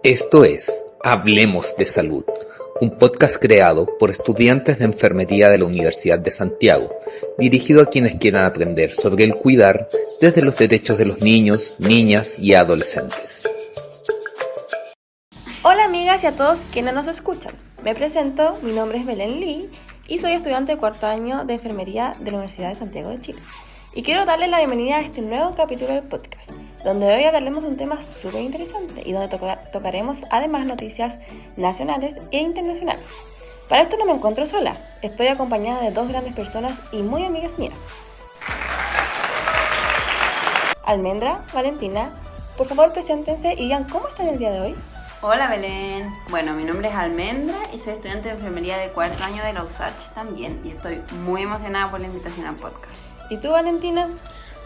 Esto es Hablemos de Salud, un podcast creado por estudiantes de enfermería de la Universidad de Santiago, dirigido a quienes quieran aprender sobre el cuidar desde los derechos de los niños, niñas y adolescentes. Hola amigas y a todos quienes nos escuchan. Me presento, mi nombre es Belén Lee y soy estudiante de cuarto año de enfermería de la Universidad de Santiago de Chile. Y quiero darles la bienvenida a este nuevo capítulo del podcast, donde hoy hablaremos de un tema súper interesante y donde tocaremos además noticias nacionales e internacionales. Para esto no me encuentro sola, estoy acompañada de dos grandes personas y muy amigas mías. Almendra, Valentina, por favor preséntense y digan cómo están el día de hoy. Hola Belén, bueno, mi nombre es Almendra y soy estudiante de enfermería de cuarto año de la USACH también y estoy muy emocionada por la invitación al podcast. ¿Y tú, Valentina?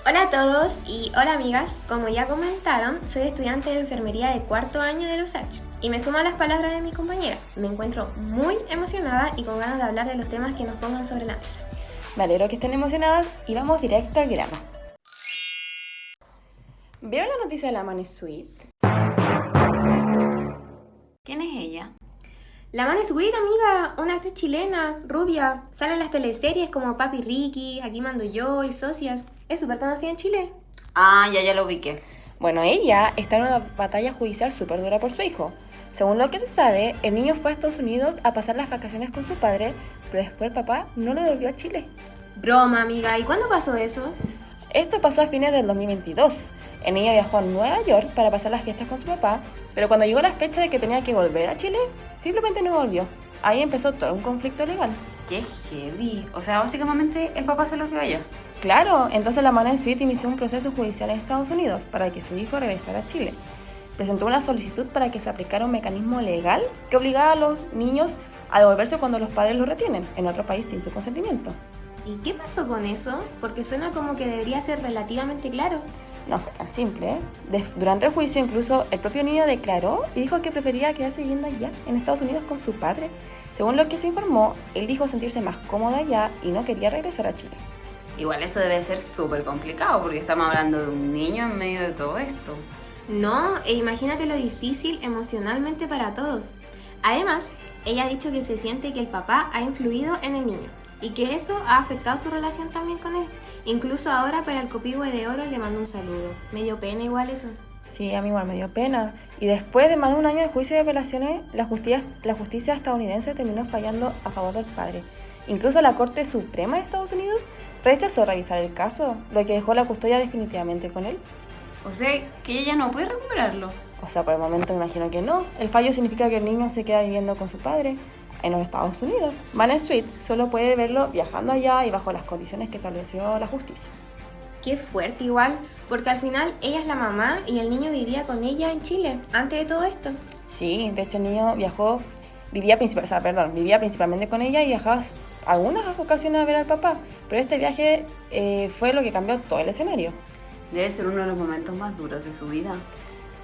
Hola a todos y hola amigas, como ya comentaron, soy estudiante de enfermería de cuarto año de la USACH y me sumo a las palabras de mi compañera. Me encuentro muy emocionada y con ganas de hablar de los temas que nos pongan sobre la mesa. Me alegro que estén emocionadas y vamos directo al grano. ¿Vieron la noticia de la Mane Sweet? ¿Quién es ella? La Mane Sweet, amiga, una actriz chilena, rubia, sale en las teleseries como Papi Ricky, Aquí Mando Yo y Socias. Es súper conocida en Chile. Ah, ya lo ubiqué. Bueno, ella está en una batalla judicial súper dura por su hijo. Según lo que se sabe, el niño fue a Estados Unidos a pasar las vacaciones con su padre, pero después el papá no lo devolvió a Chile. Broma, amiga, ¿y cuándo pasó eso? Esto pasó a fines del 2022. El niño viajó a Nueva York para pasar las fiestas con su papá, pero cuando llegó la fecha de que tenía que volver a Chile, simplemente no volvió. Ahí empezó todo un conflicto legal. ¡Qué heavy! O sea, básicamente el papá se lo quedó allá. Claro, entonces la Mane Sweet inició un proceso judicial en Estados Unidos para que su hijo regresara a Chile. Presentó una solicitud para que se aplicara un mecanismo legal que obligaba a los niños a devolverse cuando los padres los retienen en otro país sin su consentimiento. ¿Y qué pasó con eso? Porque suena como que debería ser relativamente claro. No fue tan simple, ¿eh? Durante el juicio incluso el propio niño declaró y dijo que prefería quedarse viviendo allá, en Estados Unidos, con su padre. Según lo que se informó, él dijo sentirse más cómodo allá y no quería regresar a Chile. Igual eso debe ser súper complicado porque estamos hablando de un niño en medio de todo esto. No, e imagínate lo difícil emocionalmente para todos. Además, ella ha dicho que se siente que el papá ha influido en el niño y que eso ha afectado su relación también con él. Incluso ahora para el Copihue de Oro le mando un saludo. Me dio pena igual eso. Sí, a mí igual me dio pena. Y después de más de un año de juicio y apelaciones, la justicia estadounidense terminó fallando a favor del padre. Incluso la Corte Suprema de Estados Unidos rechazó revisar el caso, lo que dejó la custodia definitivamente con él. O sea, que ella no puede recuperarlo. O sea, por el momento me imagino que no. El fallo significa que el niño se queda viviendo con su padre en los Estados Unidos. Mane Sweet solo puede verlo viajando allá y bajo las condiciones que estableció la justicia. Qué fuerte igual, porque al final ella es la mamá y el niño vivía con ella en Chile, antes de todo esto. Sí, de hecho el niño vivía principalmente con ella y viajaba algunas ocasiones a ver al papá. Pero este viaje fue lo que cambió todo el escenario. Debe ser uno de los momentos más duros de su vida.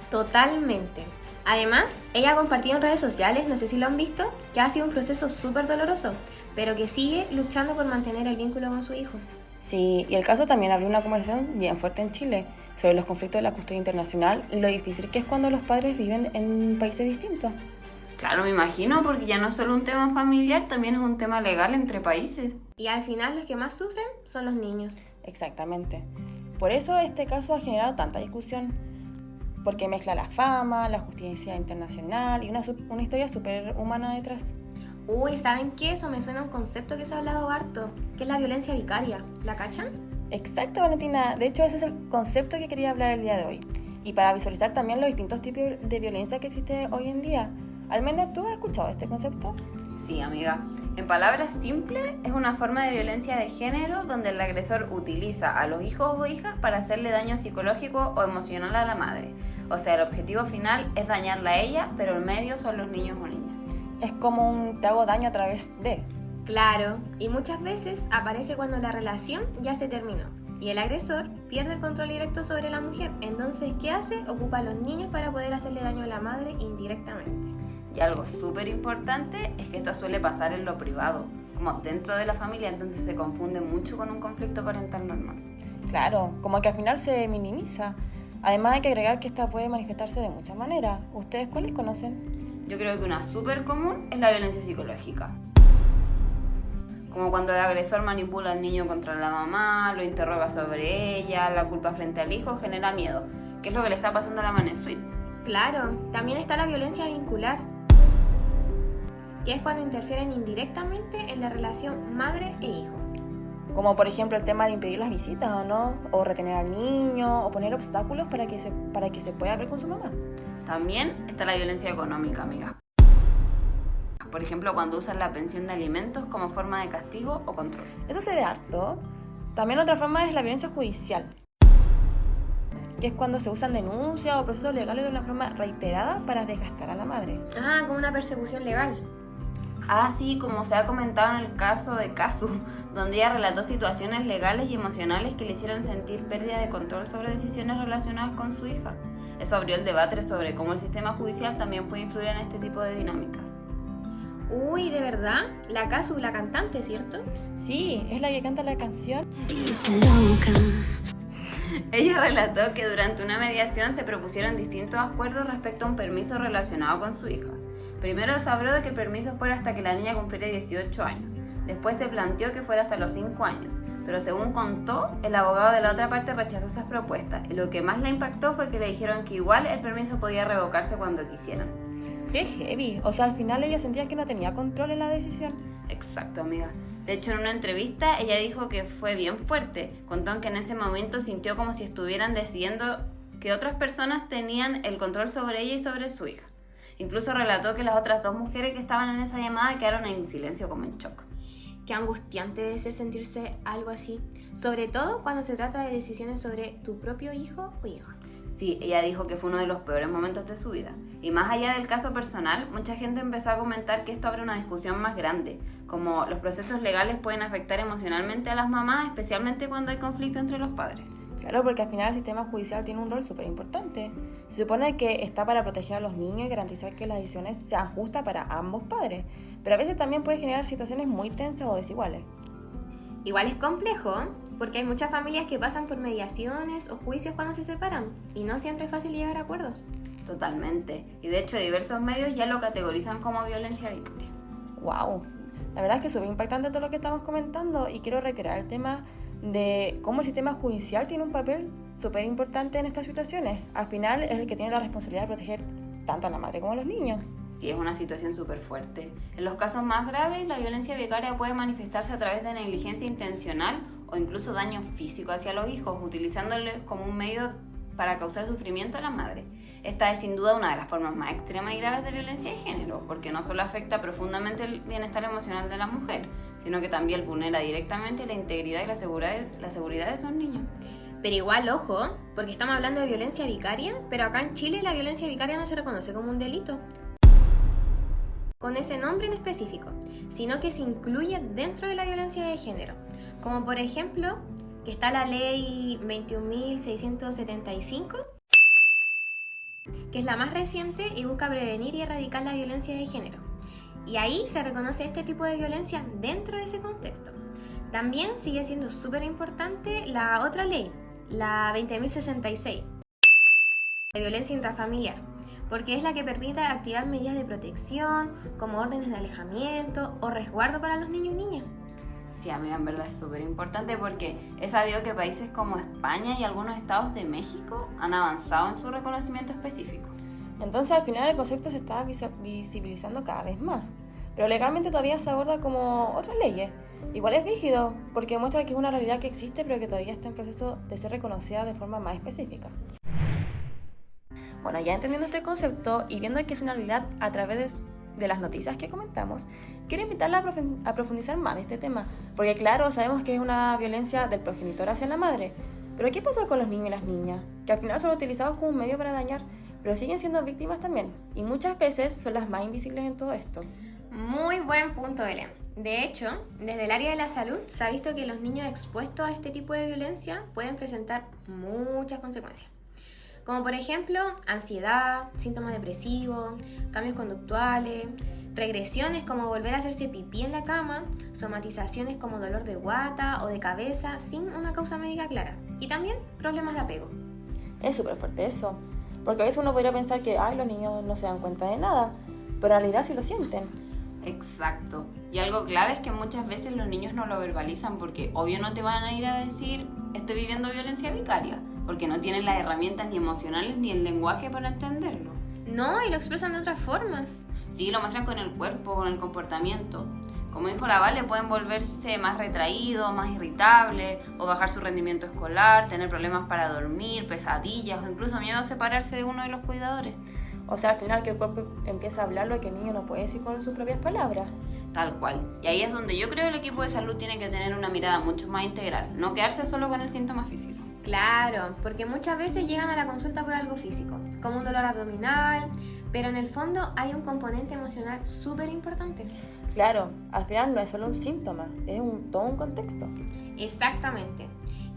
Totalmente. Además, ella ha compartido en redes sociales, no sé si lo han visto, que ha sido un proceso súper doloroso, pero que sigue luchando por mantener el vínculo con su hijo. Sí, y el caso también abrió una conversación bien fuerte en Chile sobre los conflictos de la custodia internacional y lo difícil que es cuando los padres viven en países distintos. Claro, me imagino, porque ya no es solo un tema familiar, también es un tema legal entre países. Y al final los que más sufren son los niños. Exactamente. Por eso este caso ha generado tanta discusión, porque mezcla la fama, la justicia internacional y una historia súper humana detrás. Uy, ¿saben qué? Eso me suena a un concepto que se ha hablado harto, que es la violencia vicaria. ¿La cachan? Exacto, Valentina. De hecho, ese es el concepto que quería hablar el día de hoy. Y para visualizar también los distintos tipos de violencia que existe hoy en día. Almendra, ¿tú has escuchado este concepto? Sí, amiga. En palabras simples, es una forma de violencia de género donde el agresor utiliza a los hijos o hijas para hacerle daño psicológico o emocional a la madre. O sea, el objetivo final es dañarla a ella, pero el medio son los niños o niñas. Es como un te hago daño a través de. Claro, y muchas veces aparece cuando la relación ya se terminó y el agresor pierde el control directo sobre la mujer. Entonces, ¿qué hace? Ocupa a los niños para poder hacerle daño a la madre indirectamente. Y algo súper importante es que esto suele pasar en lo privado, como dentro de la familia, entonces se confunde mucho con un conflicto parental normal. Claro, como que al final se minimiza. Además hay que agregar que esta puede manifestarse de muchas maneras. ¿Ustedes cuáles conocen? Yo creo que una súper común es la violencia psicológica. Como cuando el agresor manipula al niño contra la mamá, lo interroga sobre ella, la culpa frente al hijo genera miedo, que es lo que le está pasando a la Manesweet. Claro, también está la violencia vincular, que es cuando interfieren indirectamente en la relación madre e hijo. Como por ejemplo el tema de impedir las visitas, ¿o no? O retener al niño, o poner obstáculos para que se pueda ver con su mamá. También está la violencia económica, amiga. Por ejemplo, cuando usan la pensión de alimentos como forma de castigo o control. Eso se ve harto. También otra forma es la violencia judicial, que es cuando se usan denuncias o procesos legales de una forma reiterada para desgastar a la madre. Ah, como una persecución legal. Así como se ha comentado en el caso de Kazu, donde ella relató situaciones legales y emocionales que le hicieron sentir pérdida de control sobre decisiones relacionadas con su hija. Eso abrió el debate sobre cómo el sistema judicial también puede influir en este tipo de dinámicas. Uy, ¿de verdad? La Kazu, la cantante, ¿cierto? Sí, es la que canta la canción. Ella relató que durante una mediación se propusieron distintos acuerdos respecto a un permiso relacionado con su hija. Primero se habló de que el permiso fuera hasta que la niña cumpliera 18 años. Después se planteó que fuera hasta los 5 años. Pero según contó, el abogado de la otra parte rechazó esas propuestas. Y lo que más le impactó fue que le dijeron que igual el permiso podía revocarse cuando quisieran. ¡Qué heavy! O sea, al final ella sentía que no tenía control en la decisión. Exacto, amiga. De hecho, en una entrevista ella dijo que fue bien fuerte. Contó que en ese momento sintió como si estuvieran decidiendo que otras personas tenían el control sobre ella y sobre su hija. Incluso relató que las otras 2 mujeres que estaban en esa llamada quedaron en silencio como en shock. Qué angustiante debe ser sentirse algo así, sobre todo cuando se trata de decisiones sobre tu propio hijo o hija. Sí, ella dijo que fue uno de los peores momentos de su vida. Y más allá del caso personal, mucha gente empezó a comentar que esto abre una discusión más grande, como los procesos legales pueden afectar emocionalmente a las mamás, especialmente cuando hay conflicto entre los padres. Claro, porque al final el sistema judicial tiene un rol súper importante. Se supone que está para proteger a los niños y garantizar que las decisiones sean justas para ambos padres, pero a veces también puede generar situaciones muy tensas o desiguales. Igual es complejo, porque hay muchas familias que pasan por mediaciones o juicios cuando se separan, y no siempre es fácil llegar a acuerdos. Totalmente. Y de hecho diversos medios ya lo categorizan como violencia vicaria. ¡Wow! La verdad es que es súper impactante todo lo que estamos comentando y quiero reiterar el tema de cómo el sistema judicial tiene un papel súper importante en estas situaciones. Al final es el que tiene la responsabilidad de proteger tanto a la madre como a los niños. Sí, es una situación súper fuerte. En los casos más graves, la violencia vicaria puede manifestarse a través de negligencia intencional o incluso daño físico hacia los hijos, utilizándoles como un medio para causar sufrimiento a la madre. Esta es sin duda una de las formas más extremas y graves de violencia de género, porque no solo afecta profundamente el bienestar emocional de la mujer, sino que también vulnera directamente la integridad y la seguridad de sus niños. Pero igual, ojo, porque estamos hablando de violencia vicaria, pero acá en Chile la violencia vicaria no se reconoce como un delito con ese nombre en específico, sino que se incluye dentro de la violencia de género, como por ejemplo que está la ley 21.675, que es la más reciente y busca prevenir y erradicar la violencia de género. Y ahí se reconoce este tipo de violencia dentro de ese contexto. También sigue siendo súper importante la otra ley, la 20.066, de violencia intrafamiliar, porque es la que permite activar medidas de protección, como órdenes de alejamiento o resguardo para los niños y niñas. Sí, amiga, en verdad es súper importante porque he sabido que países como España y algunos estados de México han avanzado en su reconocimiento específico. Entonces al final el concepto se está visibilizando cada vez más, pero legalmente todavía se aborda como otras leyes. Igual es rígido, porque muestra que es una realidad que existe pero que todavía está en proceso de ser reconocida de forma más específica. Bueno, ya entendiendo este concepto y viendo que es una realidad a través de las noticias que comentamos, quiero invitarla a profundizar más de este tema, porque claro, sabemos que es una violencia del progenitor hacia la madre, pero ¿qué pasa con los niños y las niñas? Que al final son utilizados como un medio para dañar, pero siguen siendo víctimas también, y muchas veces son las más invisibles en todo esto. Muy buen punto, Belén. De hecho, desde el área de la salud se ha visto que los niños expuestos a este tipo de violencia pueden presentar muchas consecuencias, como por ejemplo ansiedad, síntomas depresivos, cambios conductuales, regresiones como volver a hacerse pipí en la cama, somatizaciones como dolor de guata o de cabeza sin una causa médica clara, y también problemas de apego. Es súper fuerte eso, porque a veces uno podría pensar que los niños no se dan cuenta de nada, pero en realidad sí lo sienten. Exacto. Y algo clave es que muchas veces los niños no lo verbalizan porque obvio no te van a ir a decir estoy viviendo violencia vicaria, porque no tienen las herramientas ni emocionales ni el lenguaje para entenderlo. No, y lo expresan de otras formas. Sí, lo muestran con el cuerpo, con el comportamiento. Como dijo la Vale, pueden volverse más retraídos, más irritables, o bajar su rendimiento escolar, tener problemas para dormir, pesadillas, o incluso miedo a separarse de uno de los cuidadores. O sea, al final que el cuerpo empieza a hablar lo que el niño no puede decir con sus propias palabras. Tal cual. Y ahí es donde yo creo que el equipo de salud tiene que tener una mirada mucho más integral, no quedarse solo con el síntoma físico. Claro, porque muchas veces llegan a la consulta por algo físico, como un dolor abdominal, pero en el fondo hay un componente emocional súper importante. Claro, al final no es solo un síntoma, es todo un contexto. Exactamente.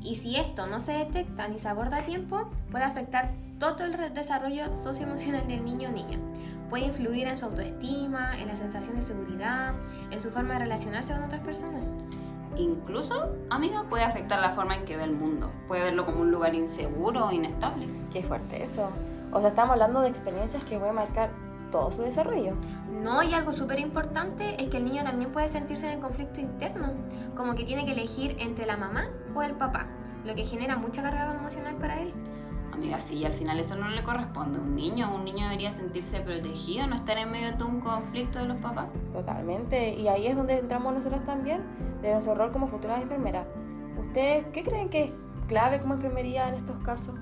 Y si esto no se detecta ni se aborda a tiempo, puede afectar todo el desarrollo socioemocional del niño o niña. Puede influir en su autoestima, en la sensación de seguridad, en su forma de relacionarse con otras personas. Incluso, amiga, puede afectar la forma en que ve el mundo. Puede verlo como un lugar inseguro o inestable. Qué fuerte eso. O sea, estamos hablando de experiencias que pueden marcar todo su desarrollo. No, y algo súper importante es que el niño también puede sentirse en el conflicto interno, como que tiene que elegir entre la mamá o el papá, lo que genera mucha carga emocional para él. Amiga, sí, y al final eso no le corresponde a un niño. Un niño debería sentirse protegido, no estar en medio de todo un conflicto de los papás. Totalmente, y ahí es donde entramos nosotras también, de nuestro rol como futuras enfermeras. ¿Ustedes qué creen que es clave como enfermería en estos casos?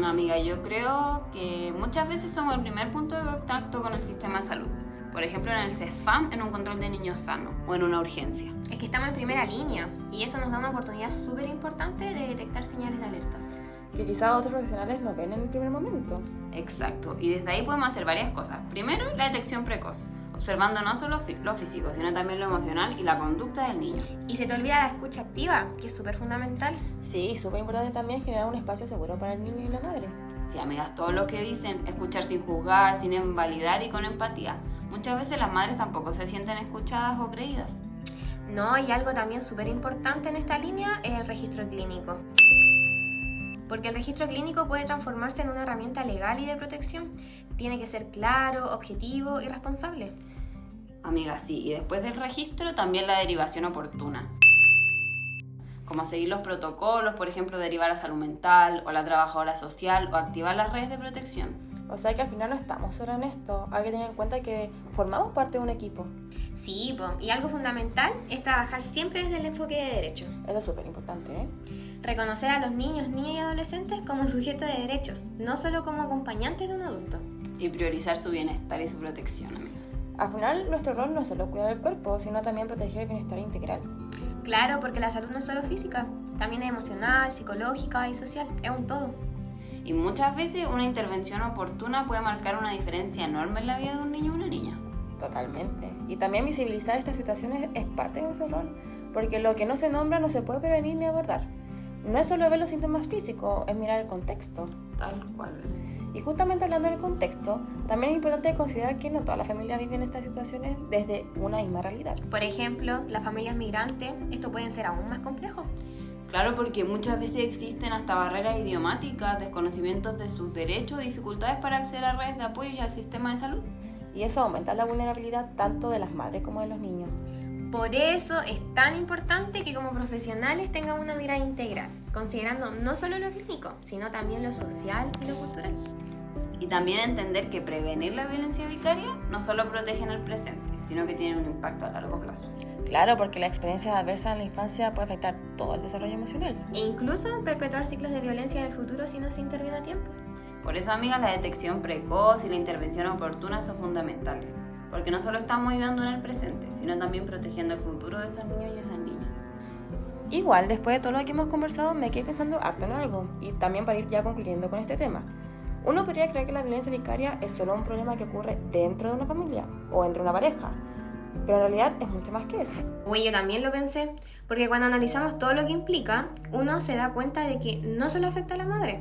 Amiga, yo creo que muchas veces somos el primer punto de contacto con el sistema de salud. Por ejemplo, en el CEFAM, en un control de niños sanos o en una urgencia. Es que estamos en primera línea y eso nos da una oportunidad súper importante de detectar señales de alerta. Que quizás otros profesionales no ven en el primer momento. Exacto, y desde ahí podemos hacer varias cosas. Primero, la detección precoz, observando no solo lo físico, sino también lo emocional y la conducta del niño. Y se te olvida la escucha activa, que es súper fundamental. Sí, súper importante también generar un espacio seguro para el niño y la madre. Sí, amigas, todo lo que dicen, escuchar sin juzgar, sin invalidar y con empatía. Muchas veces las madres tampoco se sienten escuchadas o creídas. No, y algo también súper importante en esta línea es el registro clínico. Porque el registro clínico puede transformarse en una herramienta legal y de protección. Tiene que ser claro, objetivo y responsable. Amiga, sí, y después del registro también la derivación oportuna. Como seguir los protocolos, por ejemplo, derivar a salud mental o a la trabajadora social o activar las redes de protección. O sea que al final no estamos solo en esto, hay que tener en cuenta que formamos parte de un equipo. Sí, y algo fundamental es trabajar siempre desde el enfoque de derecho. Eso es súper importante, ¿eh? Reconocer a los niños, niñas y adolescentes como sujetos de derechos, no solo como acompañantes de un adulto. Y priorizar su bienestar y su protección, amiga. Al final, nuestro rol no es solo cuidar el cuerpo, sino también proteger el bienestar integral. Claro, porque la salud no es solo física, también es emocional, psicológica y social, es un todo. Y muchas veces una intervención oportuna puede marcar una diferencia enorme en la vida de un niño o una niña. Totalmente. Y también visibilizar estas situaciones es parte de nuestro rol, porque lo que no se nombra no se puede prevenir ni abordar. No es solo ver los síntomas físicos, es mirar el contexto. Tal cual. Y justamente hablando del contexto, también es importante considerar que no toda la familia vive en estas situaciones desde una misma realidad. Por ejemplo, las familias migrantes, esto puede ser aún más complejo. Claro, porque muchas veces existen hasta barreras idiomáticas, desconocimientos de sus derechos, dificultades para acceder a redes de apoyo y al sistema de salud. Y eso aumenta la vulnerabilidad tanto de las madres como de los niños. Por eso es tan importante que como profesionales tengamos una mirada integral, considerando no solo lo clínico, sino también lo social y lo cultural. Y también entender que prevenir la violencia vicaria no solo protege en el presente, sino que tiene un impacto a largo plazo. Claro, porque la experiencia adversa en la infancia puede afectar todo el desarrollo emocional. E incluso perpetuar ciclos de violencia en el futuro si no se interviene a tiempo. Por eso, amigas, la detección precoz y la intervención oportuna son fundamentales. Porque no solo estamos ayudando en el presente, sino también protegiendo el futuro de esos niños y esas niñas. Igual, después de todo lo que hemos conversado, me quedé pensando harto en algo. Y también para ir ya concluyendo con este tema. Uno podría creer que la violencia vicaria es solo un problema que ocurre dentro de una familia o entre una pareja. Pero en realidad es mucho más que eso. Uy, yo también lo pensé, porque cuando analizamos todo lo que implica, uno se da cuenta de que no solo afecta a la madre,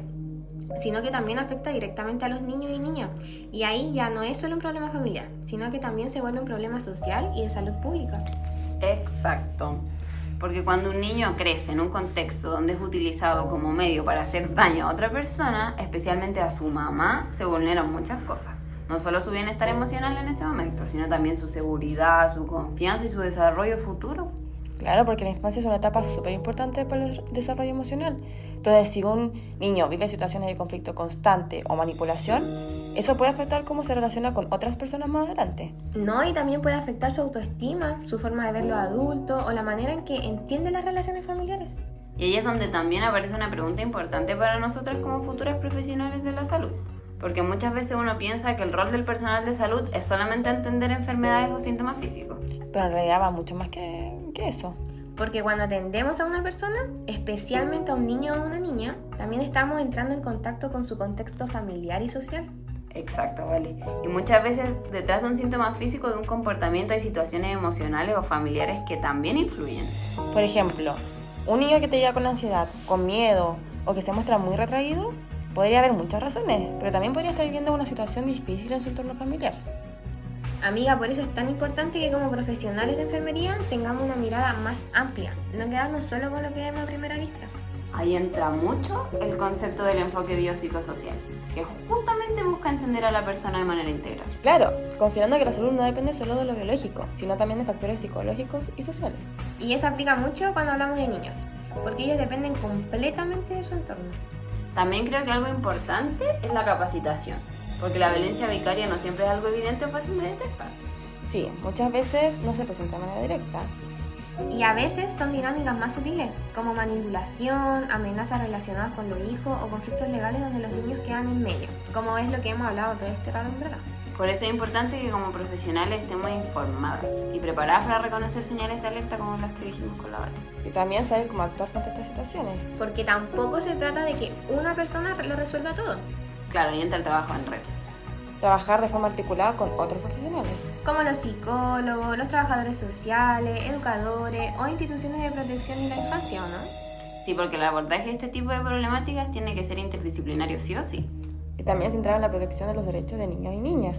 sino que también afecta directamente a los niños y niñas. Y ahí ya no es solo un problema familiar, sino que también se vuelve un problema social y de salud pública. Exacto. Porque cuando un niño crece en un contexto donde es utilizado como medio para hacer daño a otra persona, especialmente a su mamá, se vulneran muchas cosas. No solo su bienestar emocional en ese momento, sino también su seguridad, su confianza y su desarrollo futuro. Claro, porque la infancia es una etapa súper importante para el desarrollo emocional. Entonces, si un niño vive situaciones de conflicto constante o manipulación, eso puede afectar cómo se relaciona con otras personas más adelante. No, y también puede afectar su autoestima, su forma de ver los adultos o la manera en que entiende las relaciones familiares. Y ahí es donde también aparece una pregunta importante para nosotras como futuras profesionales de la salud. Porque muchas veces uno piensa que el rol del personal de salud es solamente entender enfermedades o síntomas físicos. Pero en realidad va mucho más que eso. Porque cuando atendemos a una persona, especialmente a un niño o una niña, también estamos entrando en contacto con su contexto familiar y social. Exacto, vale. Y muchas veces detrás de un síntoma físico, de un comportamiento, hay situaciones emocionales o familiares que también influyen. Por ejemplo, un niño que te llega con ansiedad, con miedo o que se muestra muy retraído, podría haber muchas razones, pero también podría estar viviendo una situación difícil en su entorno familiar. Amiga, por eso es tan importante que como profesionales de enfermería tengamos una mirada más amplia, no quedarnos solo con lo que vemos a primera vista. Ahí entra mucho el concepto del enfoque biopsicosocial, que justamente busca entender a la persona de manera integral. Claro, considerando que la salud no depende solo de lo biológico, sino también de factores psicológicos y sociales. Y eso aplica mucho cuando hablamos de niños, porque ellos dependen completamente de su entorno. También creo que algo importante es la capacitación, porque la violencia vicaria no siempre es algo evidente o fácil de detectar. Sí, muchas veces no se presenta de manera directa. Y a veces son dinámicas más sutiles, como manipulación, amenazas relacionadas con los hijos o conflictos legales donde los niños quedan en medio, como es lo que hemos hablado todo este rato en verdad. Por eso es importante que como profesionales estemos informadas y preparadas para reconocer señales de alerta como las que dijimos con la Vale. Y también saber cómo actuar frente a estas situaciones. Porque tampoco se trata de que una persona lo resuelva todo. Claro, y entra el trabajo en red. Trabajar de forma articulada con otros profesionales. Como los psicólogos, los trabajadores sociales, educadores o instituciones de protección de la infancia, ¿o no? Sí, porque el abordaje de este tipo de problemáticas tiene que ser interdisciplinario sí o sí. Y también centrar en la protección de los derechos de niños y niñas.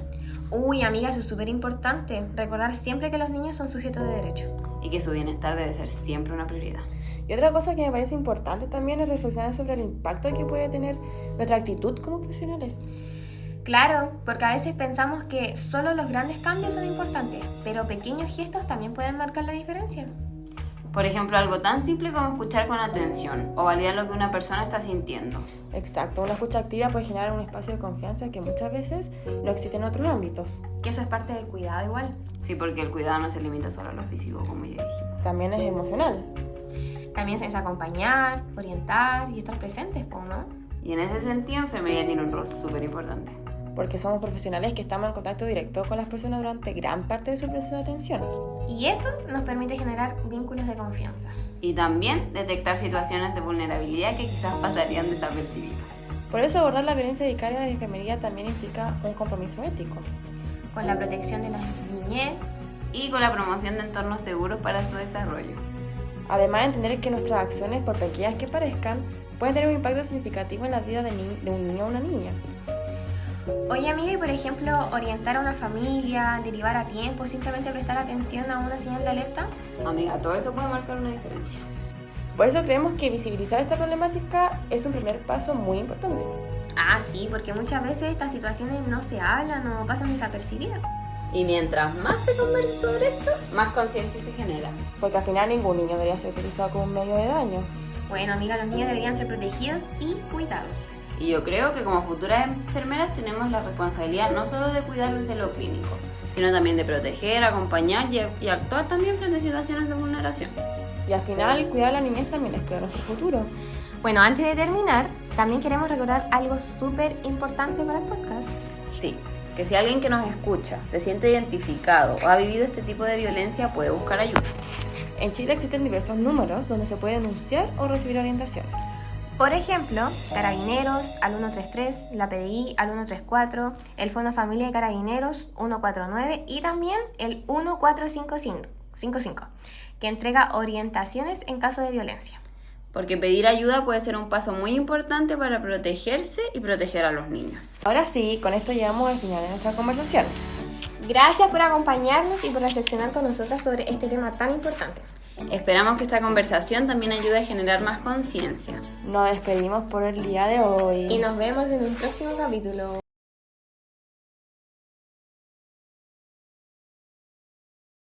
Uy, amiga, eso es súper importante. Recordar siempre que los niños son sujetos de derecho. Y que su bienestar debe ser siempre una prioridad. Y otra cosa que me parece importante también es reflexionar sobre el impacto que puede tener nuestra actitud como profesionales. Claro, porque a veces pensamos que solo los grandes cambios son importantes, pero pequeños gestos también pueden marcar la diferencia. Por ejemplo, algo tan simple como escuchar con atención o validar lo que una persona está sintiendo. Exacto, una escucha activa puede generar un espacio de confianza que muchas veces no existe en otros ámbitos. Que eso es parte del cuidado igual. Sí, porque el cuidado no se limita solo a lo físico, como ya dijimos. También es emocional. También es acompañar, orientar y estar presentes, ¿no? Y en ese sentido, enfermería tiene un rol súper importante. Porque somos profesionales que estamos en contacto directo con las personas durante gran parte de su proceso de atención. Y eso nos permite generar vínculos de confianza. Y también detectar situaciones de vulnerabilidad que quizás pasarían desapercibidas. Por eso abordar la violencia vicaria de enfermería también implica un compromiso ético. Con la protección de la niñez. Y con la promoción de entornos seguros para su desarrollo. Además de entender que nuestras acciones, por pequeñas que parezcan, pueden tener un impacto significativo en la vida de un niño o una niña. Oye, amiga, y por ejemplo, orientar a una familia, derivar a tiempo, simplemente prestar atención a una señal de alerta. Amiga, todo eso puede marcar una diferencia. Por eso creemos que visibilizar esta problemática es un primer paso muy importante. Ah, sí, porque muchas veces estas situaciones no se hablan o pasan desapercibidas. Y mientras más se converse sobre esto, más conciencia se genera. Porque al final ningún niño debería ser utilizado como un medio de daño. Bueno, amiga, los niños deberían ser protegidos y cuidados. Y yo creo que como futuras enfermeras tenemos la responsabilidad no solo de cuidar desde lo clínico, sino también de proteger, acompañar y actuar también frente a situaciones de vulneración. Y al final, cuidar a la niñez también es cuidar nuestro futuro. Bueno, antes de terminar, también queremos recordar algo súper importante para el podcast. Sí, que si alguien que nos escucha se siente identificado o ha vivido este tipo de violencia, puede buscar ayuda. En Chile existen diversos números donde se puede denunciar o recibir orientación. Por ejemplo, Carabineros al 133, la PDI al 134, el Fondo Familia de Carabineros 149 y también el 1455, que entrega orientaciones en caso de violencia. Porque pedir ayuda puede ser un paso muy importante para protegerse y proteger a los niños. Ahora sí, con esto llegamos al final de nuestra conversación. Gracias por acompañarnos y por reflexionar con nosotras sobre este tema tan importante. Esperamos que esta conversación también ayude a generar más conciencia. Nos despedimos por el día de hoy. Y nos vemos en un próximo capítulo.